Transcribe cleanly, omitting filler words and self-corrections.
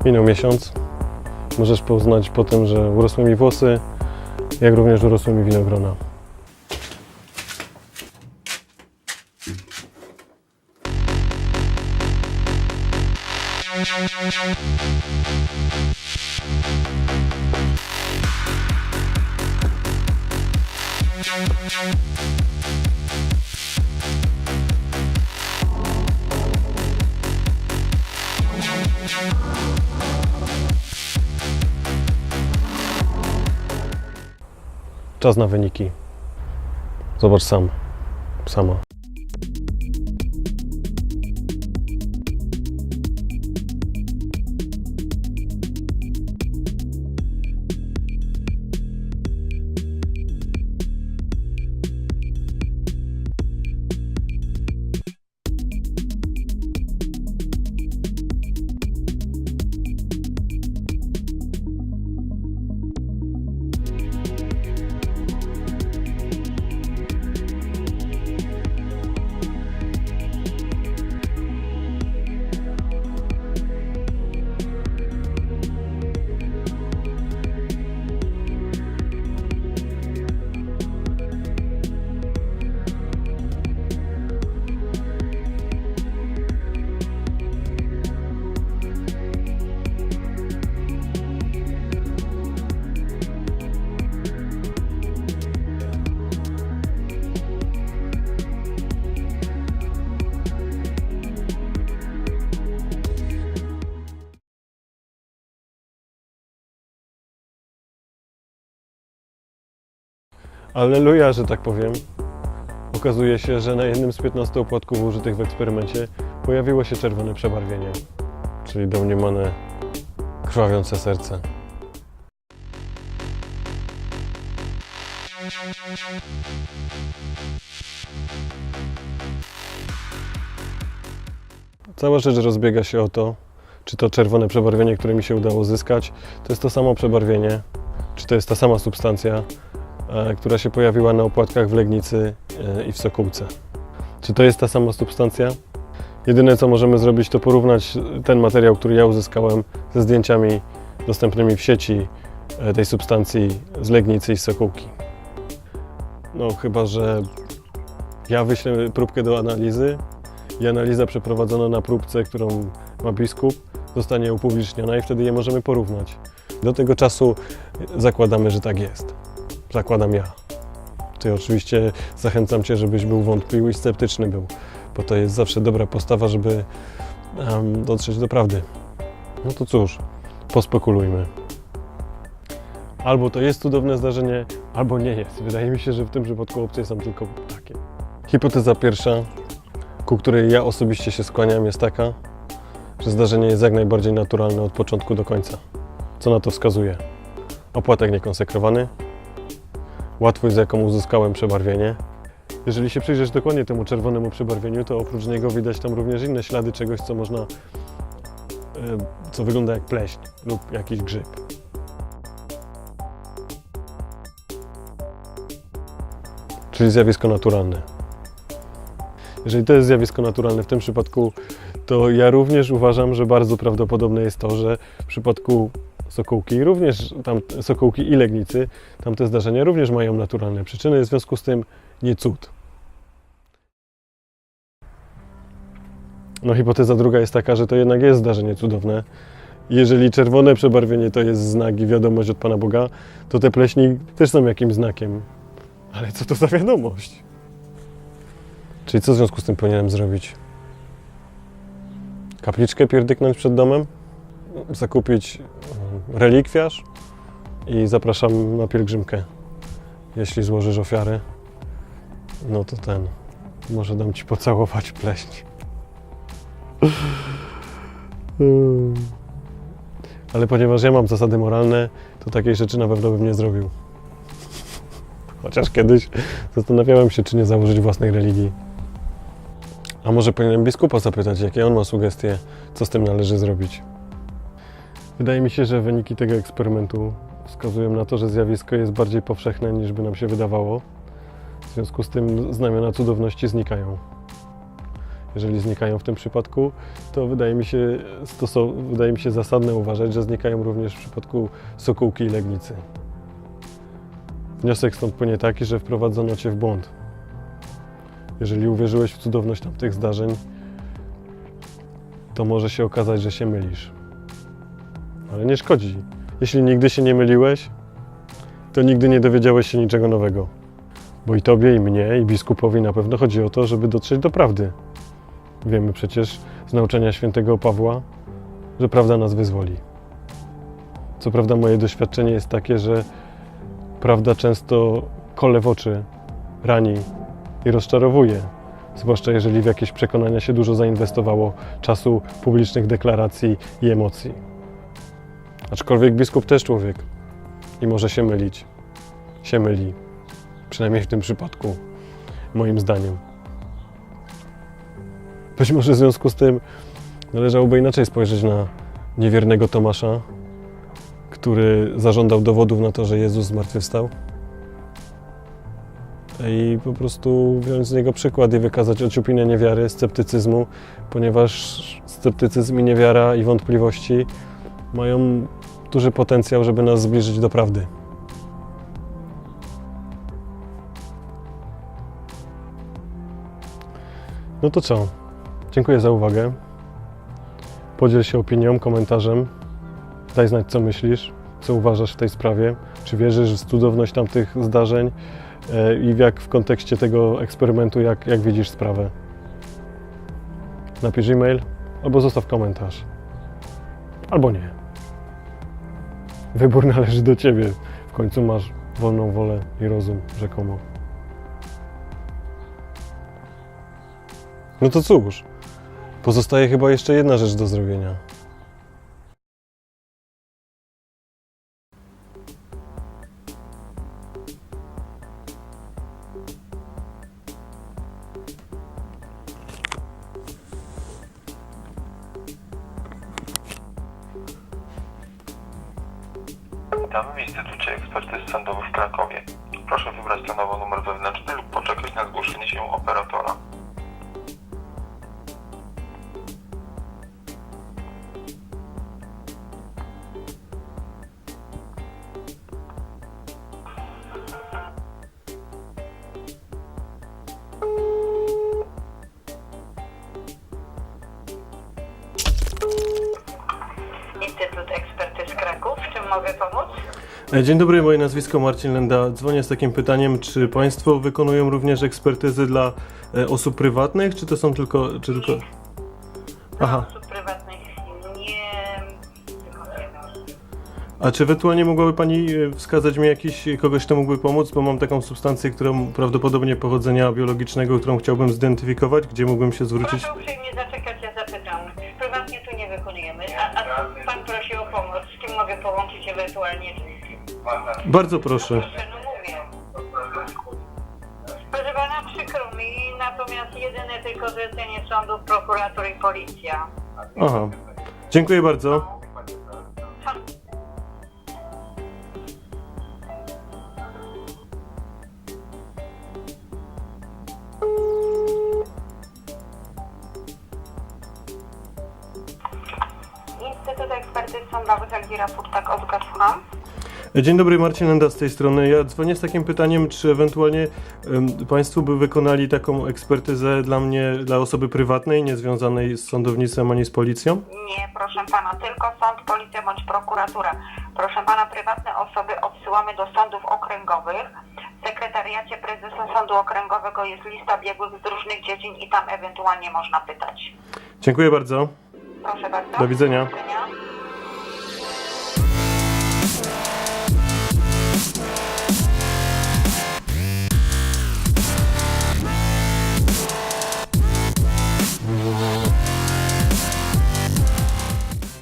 Minął miesiąc. Możesz poznać po tym, że urosły mi włosy, jak również urosły mi winogrona. Czas na wyniki. Zobacz sama. Alleluja, że tak powiem. Okazuje się, że na jednym z 15 opłatków użytych w eksperymencie pojawiło się czerwone przebarwienie, czyli domniemane krwawiące serce. Cała rzecz rozbiega się o to, czy to czerwone przebarwienie, które mi się udało uzyskać, to jest to samo przebarwienie, czy to jest ta sama substancja, która się pojawiła na opłatkach w Legnicy i w Sokółce. Czy to jest ta sama substancja? Jedyne, co możemy zrobić, to porównać ten materiał, który ja uzyskałem, ze zdjęciami dostępnymi w sieci tej substancji z Legnicy i z Sokółki. No chyba że ja wyślę próbkę do analizy i analiza przeprowadzona na próbce, którą ma biskup, zostanie upubliczniona i wtedy je możemy porównać. Do tego czasu zakładamy, że tak jest. Zakładam ja. Ty oczywiście zachęcam Cię, żebyś był wątpliwy i sceptyczny był, bo to jest zawsze dobra postawa, żeby dotrzeć do prawdy. No to cóż, pospekulujmy. Albo to jest cudowne zdarzenie, albo nie jest. Wydaje mi się, że w tym przypadku opcje są tylko takie. Hipoteza pierwsza, ku której ja osobiście się skłaniam, jest taka, że zdarzenie jest jak najbardziej naturalne od początku do końca. Co na to wskazuje? Opłatek niekonsekrowany, łatwość, z jaką uzyskałem przebarwienie. Jeżeli się przyjrzysz dokładnie temu czerwonemu przebarwieniu, to oprócz niego widać tam również inne ślady czegoś, co można, co wygląda jak pleśń lub jakiś grzyb. Czyli zjawisko naturalne. Jeżeli to jest zjawisko naturalne w tym przypadku, to ja również uważam, że bardzo prawdopodobne jest to, że w przypadku Sokółki, również tam Sokółki i Legnicy, tamte zdarzenia również mają naturalne przyczyny, w związku z tym nie cud. No hipoteza druga jest taka, że to jednak jest zdarzenie cudowne. Jeżeli czerwone przebarwienie to jest znak i wiadomość od Pana Boga, to te pleśni też są jakimś znakiem. Ale co to za wiadomość? Czyli co w związku z tym powinienem zrobić? Kapliczkę pierdyknąć przed domem? Zakupić relikwiarz i zapraszam na pielgrzymkę. Jeśli złożysz ofiary, no to może dam Ci pocałować pleśń. Ale ponieważ ja mam zasady moralne, to takiej rzeczy na pewno bym nie zrobił. Chociaż kiedyś zastanawiałem się, czy nie założyć własnej religii. A może powinienem biskupa zapytać, jakie on ma sugestie, co z tym należy zrobić. Wydaje mi się, że wyniki tego eksperymentu wskazują na to, że zjawisko jest bardziej powszechne, niż by nam się wydawało. W związku z tym znamiona cudowności znikają. jeżeli znikają w tym przypadku, to wydaje mi się zasadne uważać, że znikają również w przypadku Sokółki i Legnicy. Wniosek stąd płynie taki, że wprowadzono Cię w błąd. Jeżeli uwierzyłeś w cudowność tamtych zdarzeń, to może się okazać, że się mylisz. Ale nie szkodzi. Jeśli nigdy się nie myliłeś, to nigdy nie dowiedziałeś się niczego nowego. Bo i Tobie, i mnie, i biskupowi na pewno chodzi o to, żeby dotrzeć do prawdy. Wiemy przecież z nauczania świętego Pawła, że prawda nas wyzwoli. Co prawda moje doświadczenie jest takie, że prawda często kole w oczy, rani i rozczarowuje. Zwłaszcza jeżeli w jakieś przekonania się dużo zainwestowało czasu, publicznych deklaracji i emocji. Aczkolwiek biskup też człowiek i może się mylić. Się myli. Przynajmniej w tym przypadku, moim zdaniem. Być może w związku z tym należałoby inaczej spojrzeć na niewiernego Tomasza, który zażądał dowodów na to, że Jezus zmartwychwstał. I po prostu wziąć z niego przykład i wykazać ociupinę niewiary, sceptycyzmu, ponieważ sceptycyzm i niewiara i wątpliwości mają duży potencjał, żeby nas zbliżyć do prawdy. No to co? Dziękuję za uwagę. Podziel się opinią, komentarzem. Daj znać, co myślisz, co uważasz w tej sprawie. Czy wierzysz w cudowność tamtych zdarzeń i jak w kontekście tego eksperymentu, jak widzisz sprawę. Napisz e-mail albo zostaw komentarz. Albo nie. Wybór należy do Ciebie. W końcu masz wolną wolę i rozum, rzekomo. No to cóż, pozostaje chyba jeszcze jedna rzecz do zrobienia. Witamy w Instytucie Ekspertyz Sądowych w Krakowie. Proszę wybrać stanowo numer wewnętrzny lub poczekać na zgłoszenie się operatora. Instytut Ekspertyz Kraków. W czym mogę pomóc? Dzień dobry, moje nazwisko Marcin Lenda. Dzwonię z takim pytaniem, czy Państwo wykonują również ekspertyzy dla osób prywatnych, czy to są tylko... Aha. Dla osób prywatnych nie wykonujemy. A czy ewentualnie mogłaby Pani wskazać mi kogoś, kto mógłby pomóc, bo mam taką substancję, którą prawdopodobnie pochodzenia biologicznego, którą chciałbym zidentyfikować, gdzie mógłbym się zwrócić? Proszę uprzejmie zaczekać, ja zapytam. Prywatnie tu nie wykonujemy. A Pan prosi o pomoc. Z kim mogę połączyć ewentualnie? Bardzo proszę. No mówię. Proszę Pana, przykro mi, natomiast jedyne tylko zlecenie sądów, prokurator i policja. Aha. Dziękuję bardzo. Instytut Ekspertyz Sądowych Elwira Furtak, Olga, słucham. Dzień dobry, Marcin Lenda z tej strony. Ja dzwonię z takim pytaniem, czy ewentualnie Państwo by wykonali taką ekspertyzę dla mnie, dla osoby prywatnej, niezwiązanej z sądownictwem ani z policją? Nie, proszę Pana, tylko sąd, policja bądź prokuratura. Proszę Pana, prywatne osoby odsyłamy do sądów okręgowych. W sekretariacie prezesa sądu okręgowego jest lista biegłych z różnych dziedzin i tam ewentualnie można pytać. Dziękuję bardzo. Proszę bardzo. Do widzenia.